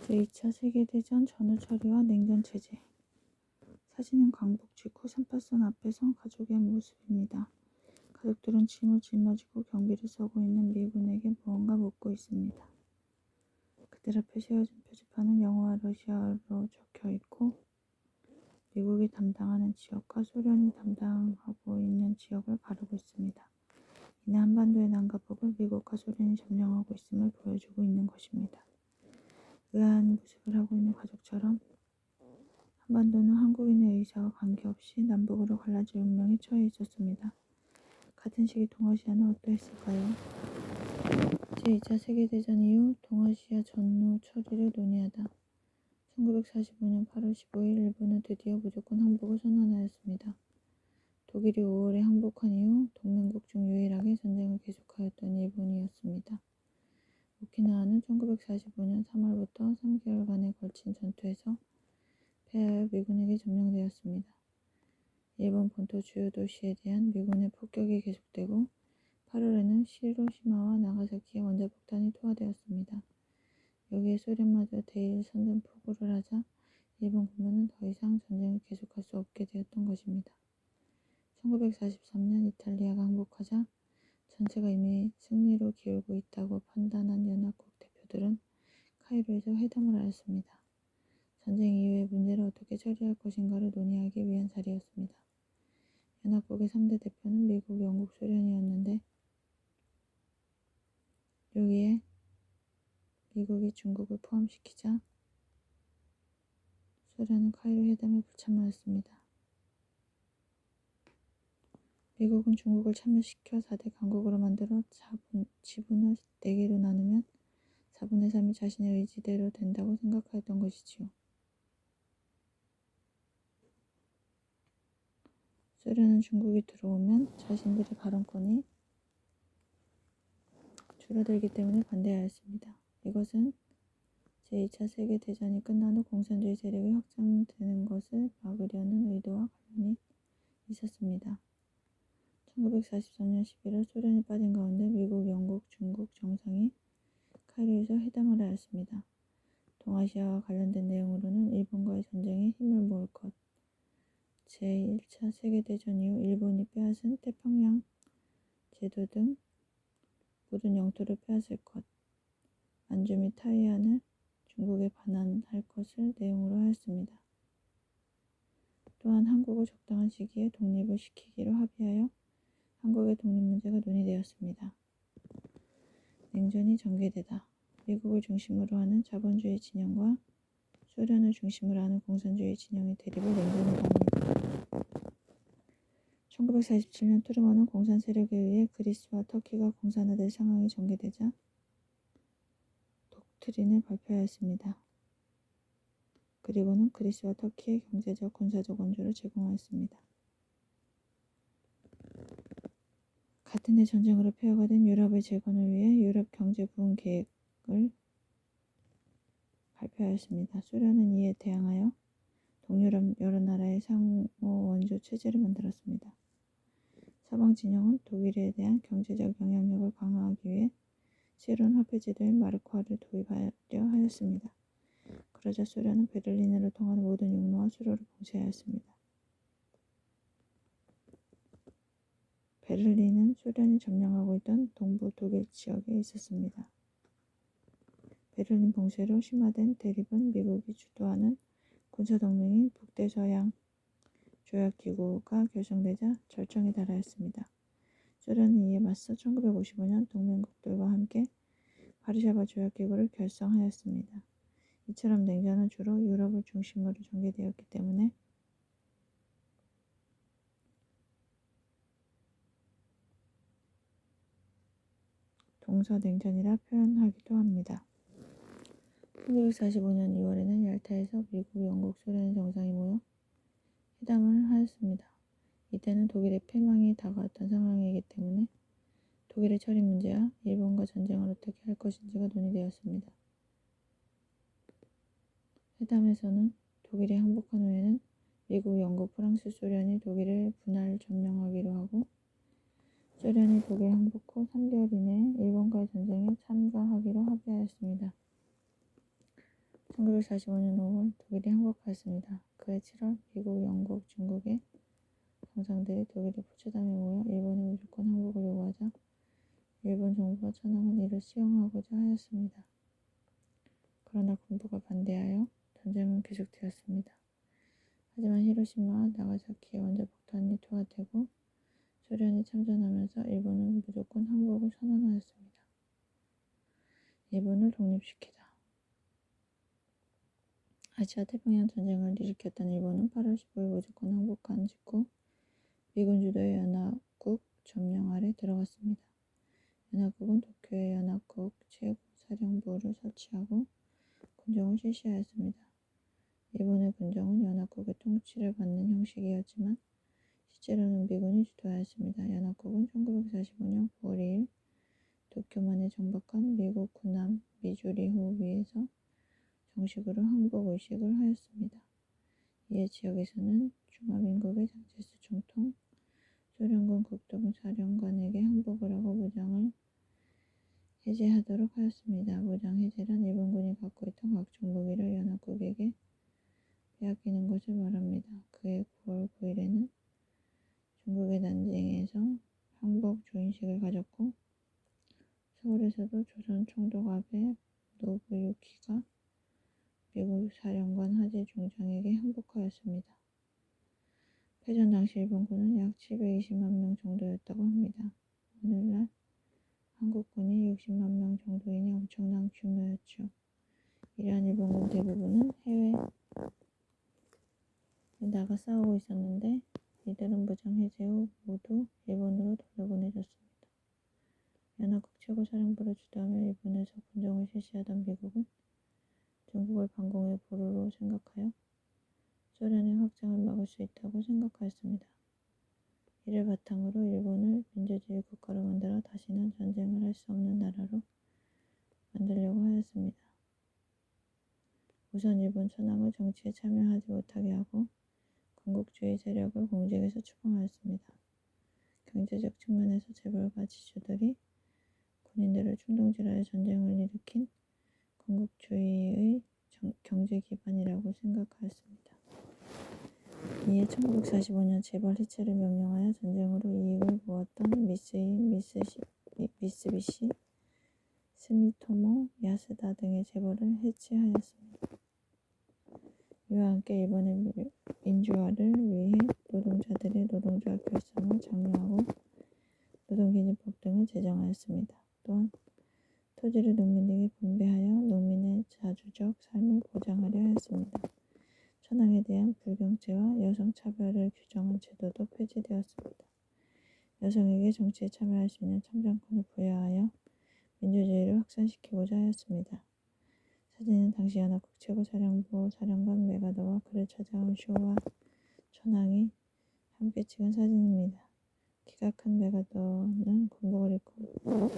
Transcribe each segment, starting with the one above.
제2차 세계대전 전후 처리와 냉전 체제. 사진은 광복 직후 38선 앞에서 가족의 모습입니다. 가족들은 짐을 짊어지고 경비를 서고 있는 미군에게 무언가 묻고 있습니다. 그들 앞에 세워진 표지판은 영어와 러시아어로 적혀 있고 미국이 담당하는 지역과 소련이 담당하고 있는 지역을 가르고 있습니다. 이는 한반도의 남과북을 미국과 소련이 점령하고 있음을 보여주고 있는 것입니다. 의아한 모습을 하고 있는 가족처럼 한반도는 한국인의 의사와 관계없이 남북으로 갈라질 운명에 처해 있었습니다. 같은 시기 동아시아는 어떠했을까요? 제2차 세계대전 이후 동아시아 전후 처리를 논의하다. 1945년 8월 15일 일본은 드디어 무조건 항복을 선언하였습니다. 독일이 5월에 항복한 이후 동맹국 중 유일하게 전쟁을 계속하였던 일본이었습니다. 오키나와는 1945년 3월부터 3개월간에 걸친 전투에서 패하여 미군에게 점령되었습니다. 일본 본토 주요 도시에 대한 미군의 폭격이 계속되고 8월에는 히로시마와 나가사키에 원자폭탄이 투하되었습니다. 여기에 소련마저 대일 선전포고를 하자 일본 군부는 더 이상 전쟁을 계속할 수 없게 되었던 것입니다. 1943년 이탈리아가 항복하자 전체가 이미 승리로 기울고 있다고 판단한 연합국 대표들은 카이로에서 회담을 하였습니다. 전쟁 이후의 문제를 어떻게 처리할 것인가를 논의하기 위한 자리였습니다. 연합국의 3대 대표는 미국, 영국, 소련이었는데 여기에 미국이 중국을 포함시키자 소련은 카이로 회담에 불참하였습니다. 미국은 중국을 참여시켜 4대 강국으로 만들어 지분을 4개로 나누면 4분의 3이 자신의 의지대로 된다고 생각하였던 것이지요. 소련은 중국이 들어오면 자신들의 발언권이 줄어들기 때문에 반대하였습니다. 이것은 제2차 세계대전이 끝난 후 공산주의 세력이 확장되는 것을 막으려는 의도와 관련이 있었습니다. 1943년 11월 소련이 빠진 가운데 미국, 영국, 중국 정상이 카이로에서 회담을 하였습니다. 동아시아와 관련된 내용으로는 일본과의 전쟁에 힘을 모을 것, 제1차 세계대전 이후 일본이 빼앗은 태평양 제도 등 모든 영토를 빼앗을 것, 만주 및 타이완을 중국에 반환할 것을 내용으로 하였습니다. 또한 한국을 적당한 시기에 독립을 시키기로 합의하여 한국의 독립 문제가 논의되었습니다. 냉전이 전개되다. 미국을 중심으로 하는 자본주의 진영과 소련을 중심으로 하는 공산주의 진영의 대립을 냉전이라고 합니다. 1947년 트루먼은 공산 세력에 의해 그리스와 터키가 공산화될 상황이 전개되자 독트린을 발표하였습니다. 그리고는 그리스와 터키의 경제적, 군사적 원조를 제공하였습니다. 같은 해 전쟁으로 폐허가 된 유럽의 재건을 위해 유럽 경제 부흥 계획을 발표하였습니다. 소련은 이에 대항하여 동유럽 여러 나라의 상호 원조 체제를 만들었습니다. 서방 진영은 독일에 대한 경제적 영향력을 강화하기 위해 새로운 화폐 제도인 마르크화를 도입하려 하였습니다. 그러자 소련은 베를린으로 통하는 모든 육로와 수로를 봉쇄하였습니다. 베를린은 소련이 점령하고 있던 동부 독일 지역에 있었습니다. 베를린 봉쇄로 심화된 대립은 미국이 주도하는 군사동맹인 북대서양 조약기구가 결성되자 절정에 달하였습니다. 소련은 이에 맞서 1955년 동맹국들과 함께 바르샤바 조약기구를 결성하였습니다. 이처럼 냉전은 주로 유럽을 중심으로 전개되었기 때문에 동서냉전이라 표현하기도 합니다. 1945년 2월에는 얄타에서 미국, 영국, 소련의 정상이 모여 회담을 하였습니다. 이때는 독일의 패망이 다가왔던 상황이기 때문에 독일의 처리 문제와 일본과 전쟁을 어떻게 할 것인지가 논의되었습니다. 회담에서는 독일이 항복한 후에는 미국, 영국, 프랑스, 소련이 독일을 분할 점령하기로 하고 소련이 독일 항복 후 3개월 이내에 일본과의 전쟁에 참가하기로 합의하였습니다. 1945년 5월 독일이 항복하였습니다. 그해 7월 미국, 영국, 중국의 정상들이 독일에 포차담에 모여 일본의 무조건 항복을 요구하자 일본 정부와 천황은 이를 수용하고자 하였습니다. 그러나 군부가 반대하여 전쟁은 계속되었습니다. 하지만 히로시마와 나가사키의 원자 폭탄이 투하되고 소련이 참전하면서 일본은 무조건 항복을 선언하였습니다. 일본을 독립시키다. 아시아 태평양 전쟁을 일으켰던 일본은 8월 15일 무조건 항복한 직후 미군 주도의 연합국 점령 아래 들어갔습니다. 연합국은 도쿄에 연합국 최고사령부를 설치하고 군정을 실시하였습니다. 일본의 군정은 연합국의 통치를 받는 형식이었지만 실제로는 미군이 주도하였습니다. 연합국은 1945년 9월 2일 도쿄만에 정박한 미국 군함 미주리호 위에서 정식으로 항복 의식을 하였습니다. 이에 지역에서는 중화민국의 장제스 총통, 소련군 국동사령관에게 항복을 하고 무장을 해제하도록 하였습니다. 무장 해제란 일본군이 갖고 있던 각종 무기를 연합국에게 빼앗기는 것을 말합니다. 그해 9월 9일에는 중국의 난징에서 항복 조인식을 가졌고 서울에서도 조선 총독 아베 노부유키가 미국 사령관 하제 중장에게 항복하였습니다. 패전 당시 일본군은 약 720만 명 정도였다고 합니다. 오늘날 한국군이 60만 명 정도이니 엄청난 규모였죠. 이러한 일본군 대부분은 해외에 나가 싸우고 있었는데 이들은 무장 해제 후 모두 일본으로 돌려보내졌습니다. 연합국 최고사령부를 주도하며 일본에서 군정을 실시하던 미국은 중국을 반공의 보루로 생각하여 소련의 확장을 막을 수 있다고 생각하였습니다. 이를 바탕으로 일본을 민주주의 국가로 만들어 다시는 전쟁을 할 수 없는 나라로 만들려고 하였습니다. 우선 일본 천황을 정치에 참여하지 못하게 하고 건국주의 세력을 공직에서 추방하였습니다. 경제적 측면에서 재벌과 지주들이 군인들을 충동질하여 전쟁을 일으킨 건국주의의 경제 기반이라고 생각하였습니다. 이에 1945년 재벌 해체를 명령하여 전쟁으로 이익을 보았던 미쓰비시, 스미토모, 야스다 등의 재벌을 해체하였습니다. 이와 함께 일본의 민주화를 위해 노동자들의 노동조합 결성을 장려하고 노동기준법 등을 제정하였습니다. 또한 토지를 농민에게 분배하여 농민의 자주적 삶을 보장하려 하였습니다. 천황에 대한 불경죄와 여성차별을 규정한 제도도 폐지되었습니다. 여성에게 정치에 참여할 수 있는 참정권을 부여하여 민주주의를 확산시키고자 하였습니다. 사진은 당시 연합국 최고사령부 사령관 메가더와 그를 찾아온 쇼와 천황이 함께 찍은 사진입니다. 키가 큰 메가더는 군복을 입고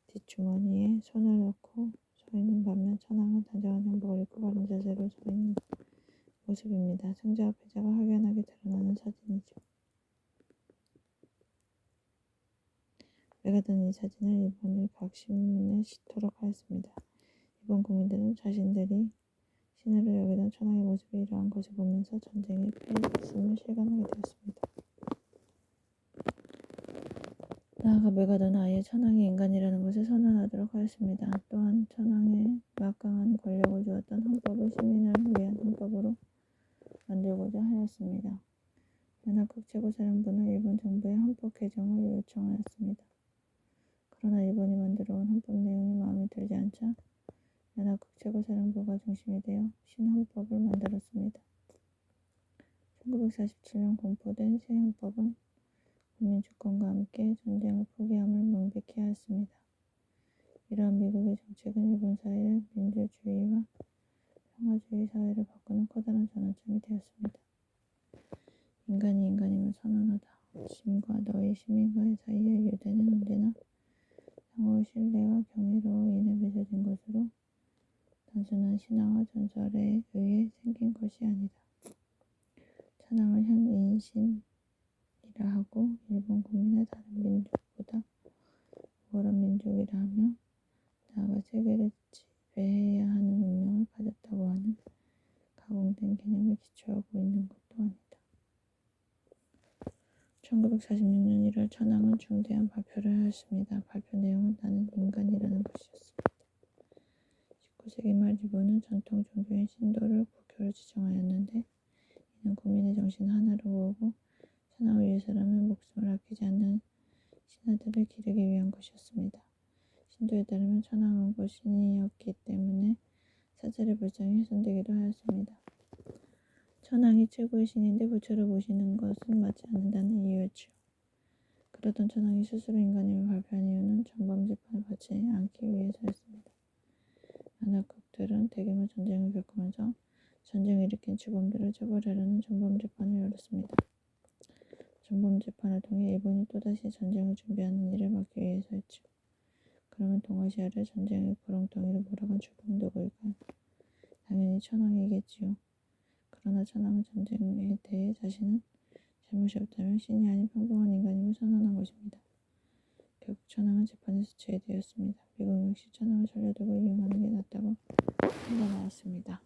뒷주머니에 손을 넣고 서 있는 반면 천황은 단정한 양복을 입고 바른 자세로 서 있는 모습입니다. 승자와 패자가 확연하게 드러나는 사진이죠. 메가더는 이 사진을 일본의 각 신문에 싣도록 하였습니다. 일본 국민들은 자신들이 신으로 여기던 천황의 모습이 이러한 것을 보면서 전쟁의 패했음을 실감하게 되었습니다. 나아가 메가더는 아예 천황이 인간이라는 것을 선언하도록 하였습니다. 또한 천황에 막강한 권력을 주었던 헌법을 시민을 위한 헌법으로 만들고자 하였습니다. 연합국 최고사령부는 일본 정부의 헌법 개정을 요청하였습니다. 그러나 일본이 만들어온 헌법 내용이 마음에 들지 않자 연합국 최고사령부가 중심이 되어 신헌법을 만들었습니다. 1947년 공포된 새 헌법은 국민주권과 함께 전쟁을 포기함을 명백히 하였습니다. 이러한 미국의 정책은 일본 사회를 민주주의와 평화주의 사회를 바꾸는 커다란 전환점이 되었습니다. 인간이 인간임을 선언하다. 짐과 너희 시민과의 사이의 유대는 언제나 상호의 신뢰와 경애로 인해 맺어진 것으로 단순한 신화와 전설에 의해 생긴 것이 아니다. 천황을 현인신이라 하고 일본 국민을 다른 민족보다 우월한 민족이라 하며 나아가 세계를 지배해야 하는 운명을 가졌다고 하니 1946년 1월 천황은 중대한 발표를 하였습니다. 발표 내용은 나는 인간이라는 것이었습니다. 19세기 말 일본은 전통 종교인 신도를 국교로 지정하였는데 이는 국민의 정신을 하나로 모으고 천황을 위해서라면 목숨을 아끼지 않는 신하들을 기르기 위한 것이었습니다. 신도에 따르면 천황은 곧 신이었기 때문에 사제를 불쌍히 훼손되기도 하였습니다. 천황이 최고의 신인데 부처를 모시는 것은 맞지 않는다는 이유였지요. 그러던 천황이 스스로 인간임을 발표한 이유는 전범재판을 받지 않기 위해서였습니다. 만화극들은 대규모 전쟁을 겪으면서 전쟁을 일으킨 주범들을 처벌하려는 전범재판을 열었습니다. 전범재판을 통해 일본이 또다시 전쟁을 준비하는 일을 막기 위해서였죠. 그러면 동아시아를 전쟁의 구렁텅이로 몰아간 주범은 누구일까요? 당연히 천황이겠지요. 그러나 천황은 전쟁에 대해 자신은 잘못이 없다며 신이 아닌 평범한 인간임을 선언한 것입니다. 결국 천황은 재판에서 제외되었습니다. 미국 역시 천황을 살려두고 이용하는 게 낫다고 판단하였습니다.